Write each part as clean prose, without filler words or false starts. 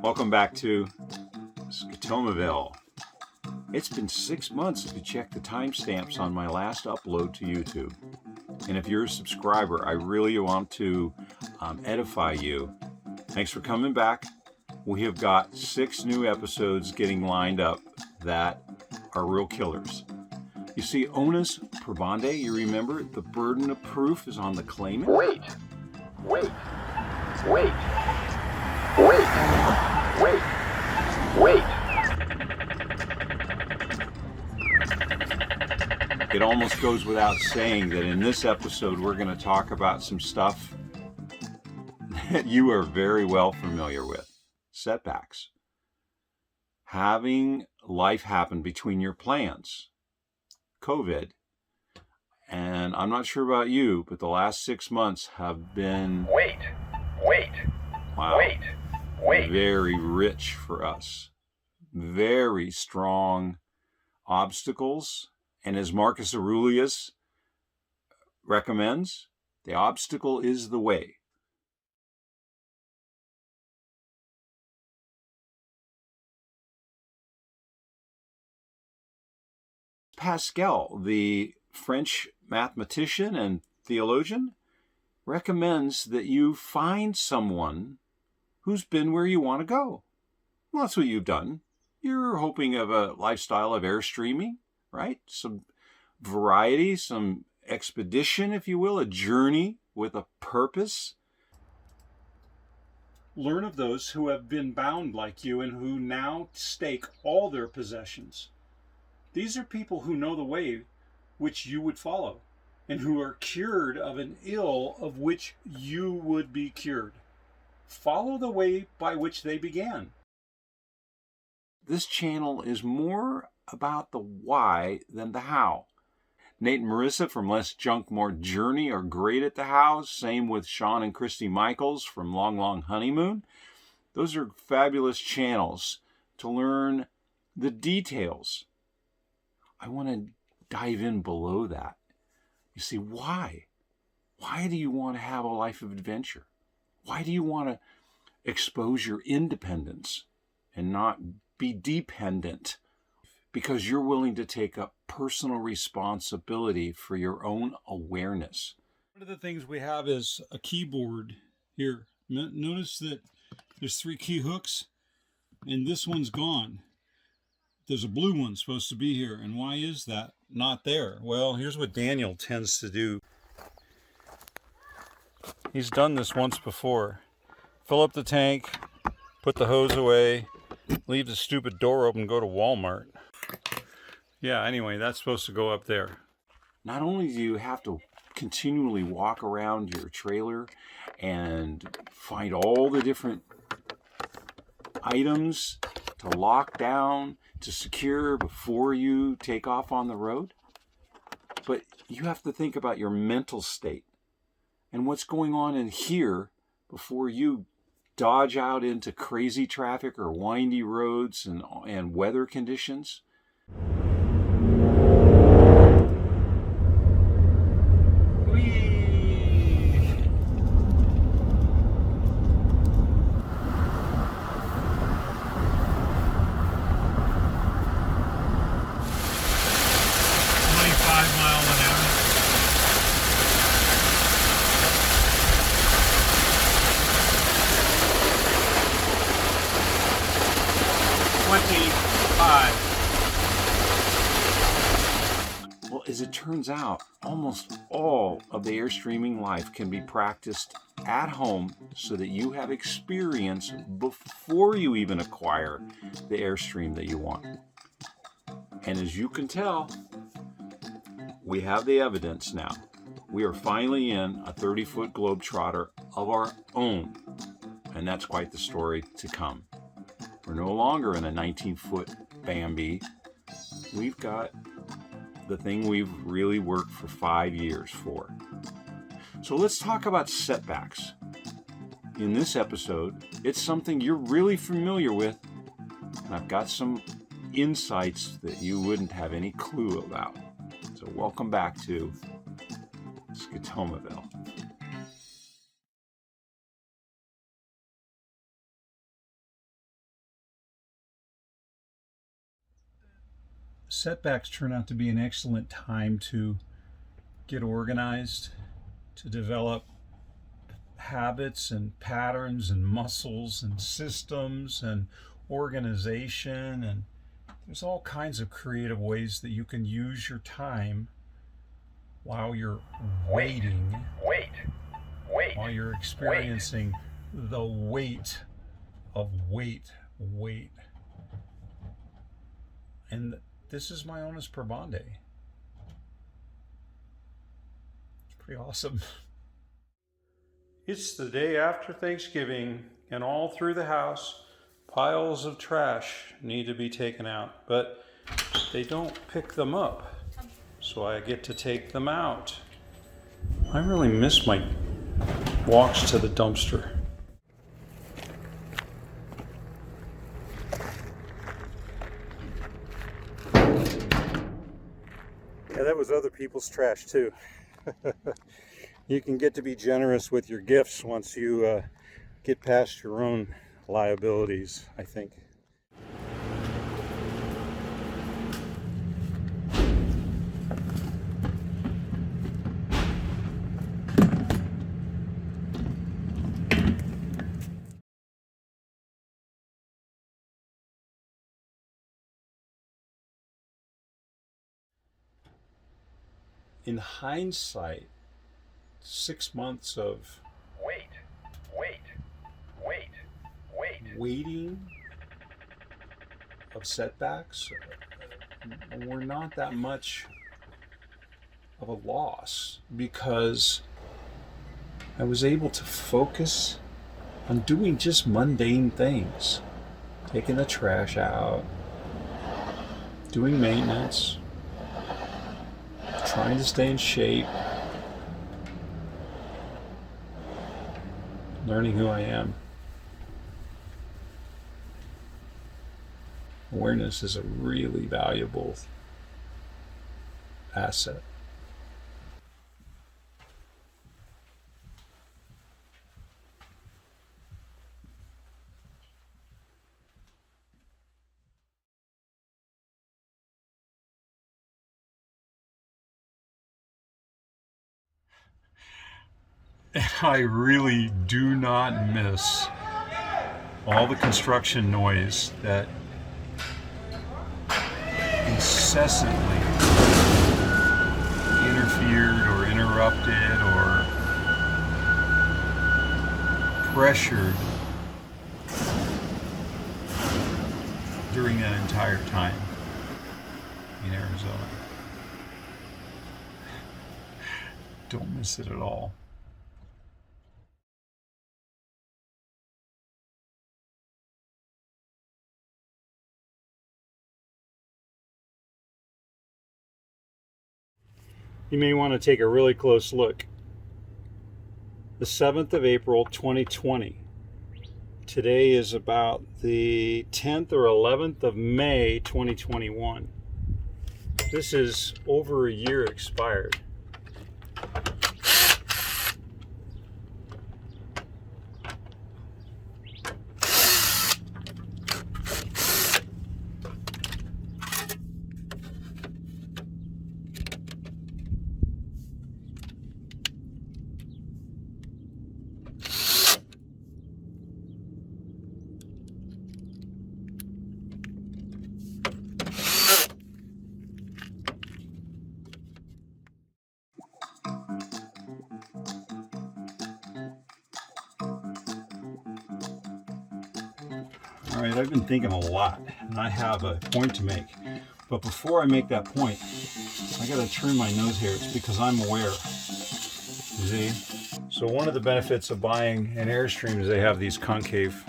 Welcome back to SCOTOMAVILLE. It's been 6 months to check the timestamps on my last upload to YouTube. And if you're a subscriber, I really want to edify you. Thanks for coming back. We have got 6 new episodes getting lined up that are real killers. You see, Onus Probandi, you remember, the burden of proof is on the claimant. Wait. It almost goes without saying that in this episode we're going to talk about some stuff that you are very well familiar with. Setbacks. Having life happen between your plans. COVID. And I'm not sure about you, but the last 6 months have been... Wow. Very rich for us. Very strong obstacles. And as Marcus Aurelius recommends, the obstacle is the way. Pascal, the French mathematician and theologian, recommends that you find someone who's been where you want to go. Well, that's what you've done. You're hoping of a lifestyle of airstreaming, right? Some variety, some expedition, if you will, a journey with a purpose. Learn of those who have been bound like you and who now stake all their possessions. These are people who know the way which you would follow and who are cured of an ill of which you would be cured. Follow the way by which they began. This channel is more about the why than the how. Nathan and Marissa from Less Junk, More Journey are great at the how. Same with Sean and Kristy Michaels from Long Long Honeymoon. Those are fabulous channels to learn the details. I want to dive in below that. You see, why? Why do you want to have a life of adventure? Why do you want to expose your independence and not be dependent? Because you're willing to take up personal responsibility for your own awareness. One of the things we have is a keyboard here. Notice that there's 3 key hooks and this one's gone. There's a blue one supposed to be here. And why is that not there? Well, here's what Daniel tends to do. He's done this once before. Fill up the tank, put the hose away, leave the stupid door open, go to Walmart. Yeah, anyway, that's supposed to go up there. Not only do you have to continually walk around your trailer and find all the different items to lock down, to secure before you take off on the road, but you have to think about your mental state and what's going on in here before you dodge out into crazy traffic or windy roads and weather conditions. Well, as it turns out, almost all of the airstreaming life can be practiced at home so that you have experience before you even acquire the airstream that you want. And as you can tell, we have the evidence now. We are finally in a 30-foot Globetrotter of our own. And that's quite the story to come. We're no longer in a 19-foot Bambi. We've got the thing we've really worked for 5 years for. So let's talk about setbacks. In this episode, it's something you're really familiar with, and I've got some insights that you wouldn't have any clue about. So welcome back to SCOTOMAVILLE. Setbacks turn out to be an excellent time to get organized, to develop habits and patterns and muscles and systems and organization, and there's all kinds of creative ways that you can use your time while you're waiting, while you're experiencing the weight of wait. And this is my Onus Probandi. It's pretty awesome. It's the day after Thanksgiving, and all through the house, piles of trash need to be taken out, but they don't pick them up, so I get to take them out. I really miss my walks to the dumpster. Yeah, that was other people's trash too. You can get to be generous with your gifts once you get past your own liabilities, I think. In hindsight, 6 months of waiting, of setbacks, were not that much of a loss, because I was able to focus on doing just mundane things, taking the trash out, doing maintenance, trying to stay in shape, learning who I am. Awareness is a really valuable asset. And I really do not miss all the construction noise that incessantly interfered or interrupted or pressured during that entire time in Arizona. Don't miss it at all. You may want to take a really close look. The 7th of April, 2020. Today is about the 10th or 11th of May, 2021. This is over a year expired. All right, I've been thinking a lot, and I have a point to make. But before I make that point, I gotta trim my nose hairs because I'm aware. See? So one of the benefits of buying an Airstream is they have these concave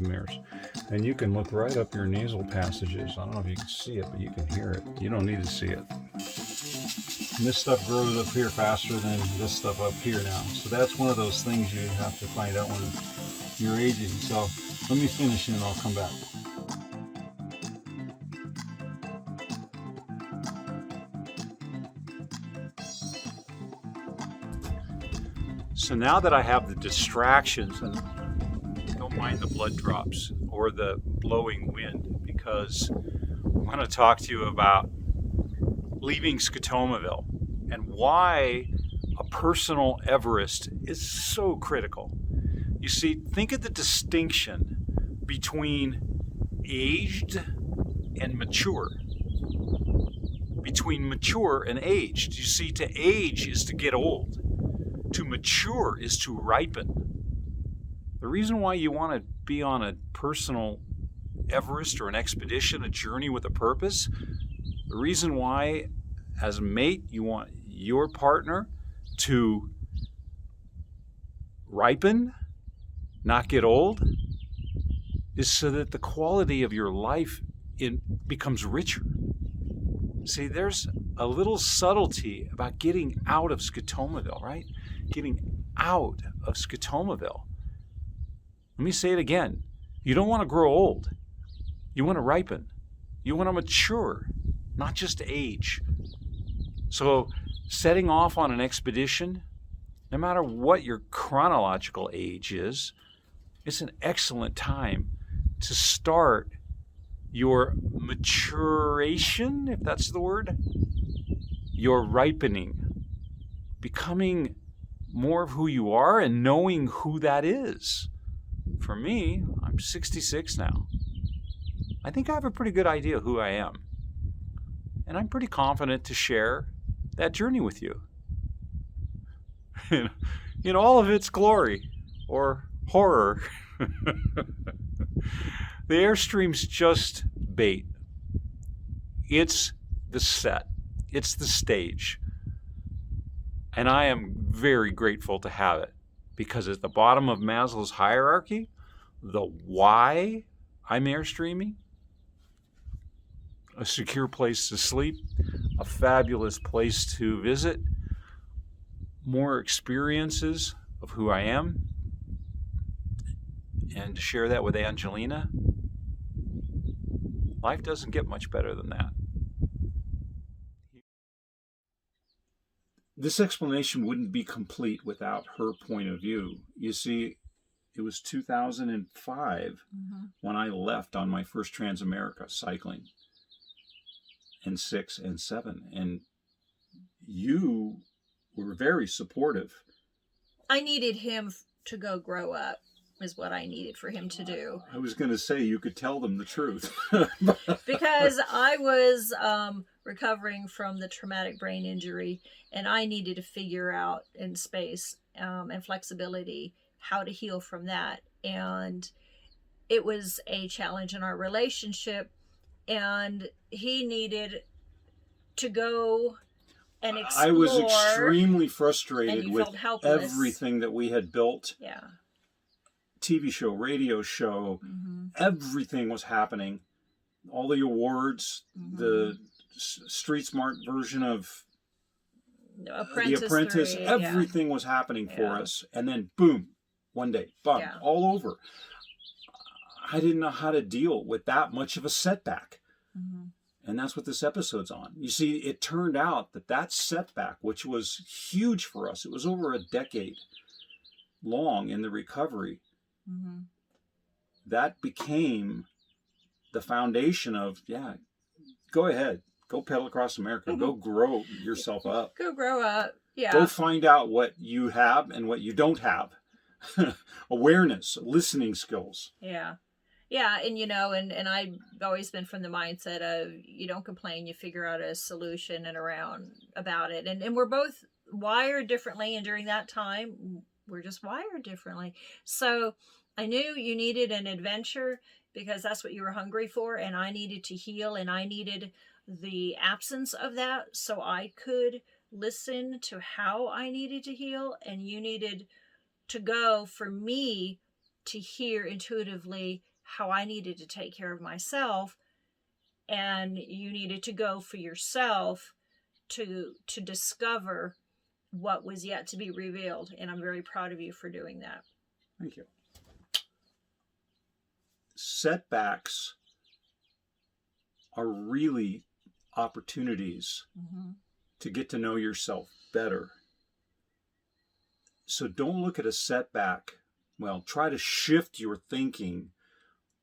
mirrors. And you can look right up your nasal passages. I don't know if you can see it, but you can hear it. You don't need to see it. And this stuff grows up here faster than this stuff up here now. So that's one of those things you have to find out when you're aging. So let me finish and I'll come back. So now that I have the distractions, and don't mind the blood drops or the blowing wind, because want to talk to you about leaving SCOTOMAVILLE and why a personal Everest is so critical. You see, think of the distinction between aged and mature. Between mature and aged. You see, to age is to get old. To mature is to ripen. The reason why you want to be on a personal Everest or an expedition, a journey with a purpose, the reason why as a mate you want your partner to ripen, not get old, is so that the quality of your life becomes richer. See, there's a little subtlety about getting out of SCOTOMAVILLE, right? Getting out of SCOTOMAVILLE. Let me say it again. You don't want to grow old. You want to ripen. You want to mature, not just age. So setting off on an expedition, no matter what your chronological age is, it's an excellent time to start your maturation, if that's the word, your ripening, becoming more of who you are and knowing who that is. For me, I'm 66 now. I think I have a pretty good idea of who I am. And I'm pretty confident to share that journey with you. In all of its glory or horror. The Airstream's just bait. It's the set. It's the stage. And I am very grateful to have it, because at the bottom of Maslow's hierarchy, the why I'm Airstreaming, a secure place to sleep, a fabulous place to visit, more experiences of who I am, and to share that with Angelina. Life doesn't get much better than that. This explanation wouldn't be complete without her point of view. You see, it was 2005 when I left on my first Transamerica cycling, and 6 and 7. And you were very supportive. I needed him to go grow up, is what I needed for him to do. I was going to say, you could tell them the truth. Because I was recovering from the traumatic brain injury, and I needed to figure out in space and flexibility how to heal from that. And it was a challenge in our relationship, and he needed to go and explore. I was extremely frustrated and you with felt helpless. Everything that we had built. Yeah. TV show, radio show, everything was happening. All the awards, the Street Smart version of The Apprentice, everything was happening for us. And then boom, one day, bum, all over. I didn't know how to deal with that much of a setback. And that's what this episode's on. You see, it turned out that setback, which was huge for us, it was over a decade long in the recovery, that became the foundation of, go ahead, go pedal across America, go grow yourself up. Go grow up, Go find out what you have and what you don't have. Awareness, listening skills. Yeah, and and I've always been from the mindset of, you don't complain, you figure out a solution and around about it. And we're both wired differently, and during that time, we're just wired differently. So I knew you needed an adventure because that's what you were hungry for, and I needed to heal, and I needed the absence of that so I could listen to how I needed to heal, and you needed to go for me to hear intuitively how I needed to take care of myself, and you needed to go for yourself to discover what was yet to be revealed. And I'm very proud of you for doing that. Thank you. Setbacks are really opportunities to get to know yourself better. So don't look at a setback. Well, try to shift your thinking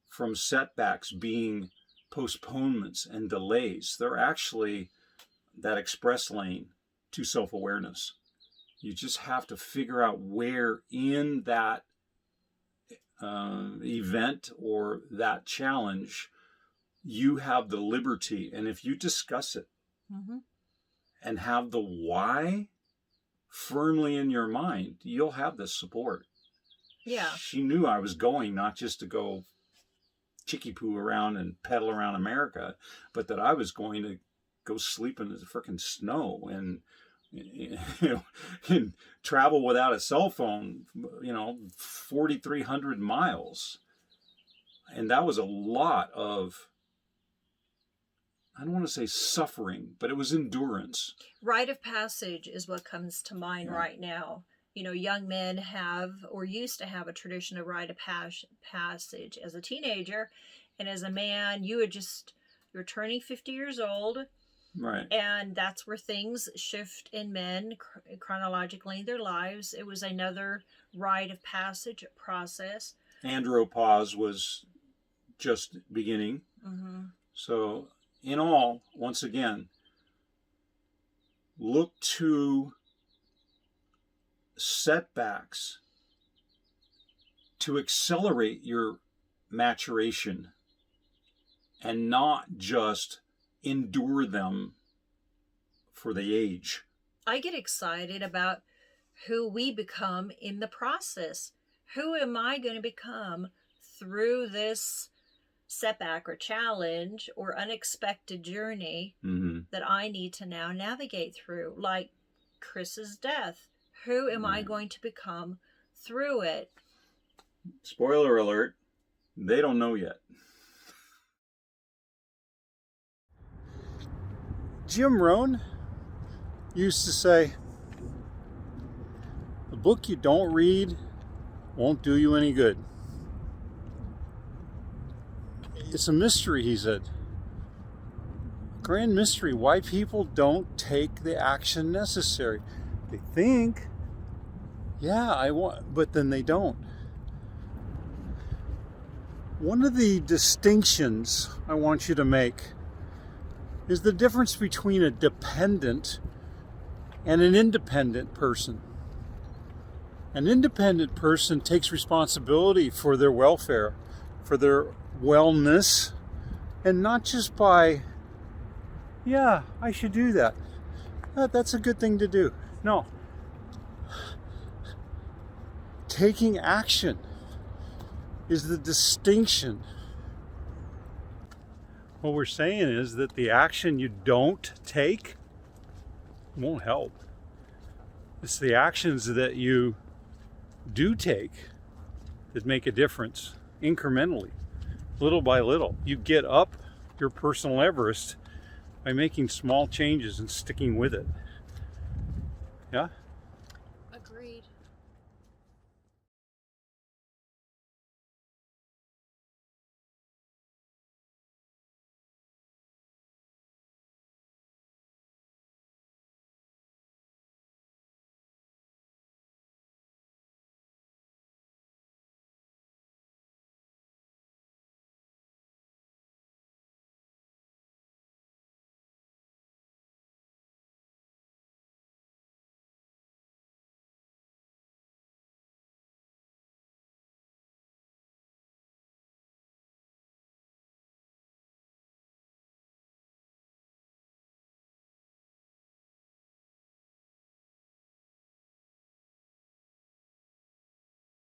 from setbacks being postponements and delays. They're actually that express lane to self-awareness. You just have to figure out where in that event or that challenge you have the liberty. And if you discuss it and have the why firmly in your mind, you'll have the support. Yeah. She knew I was going not just to go chicky-poo around and pedal around America, but that I was going to go sleep in the frickin' snow and, you know, and travel without a cell phone, 4,300 miles. And that was a lot of, I don't want to say suffering, but it was endurance. Rite of passage is what comes to mind right now. You know, young men have or used to have a tradition of rite of passage as a teenager. And as a man, you're turning 50 years old. Right. And that's where things shift in men chronologically in their lives. It was another rite of passage process. Andropause was just beginning. So in all, once again, look to setbacks to accelerate your maturation and not just endure them for the age. I get excited about who we become in the process. Who am I going to become through this setback or challenge or unexpected journey that I need to now navigate through? Like Chris's death. Who am I going to become through it? Spoiler alert, they don't know yet. Jim Rohn used to say, "A book you don't read won't do you any good." It's a mystery, he said. Grand mystery, why people don't take the action necessary. They think, yeah, I want, but then they don't. One of the distinctions I want you to make is the difference between a dependent and an independent person. An independent person takes responsibility for their welfare, for their wellness, and not just by, yeah, I should do that. That's a good thing to do. No. Taking action is the distinction. What we're saying is that the action you don't take won't help. It's the actions that you do take that make a difference incrementally, little by little. You get up your personal Everest by making small changes and sticking with it. Yeah?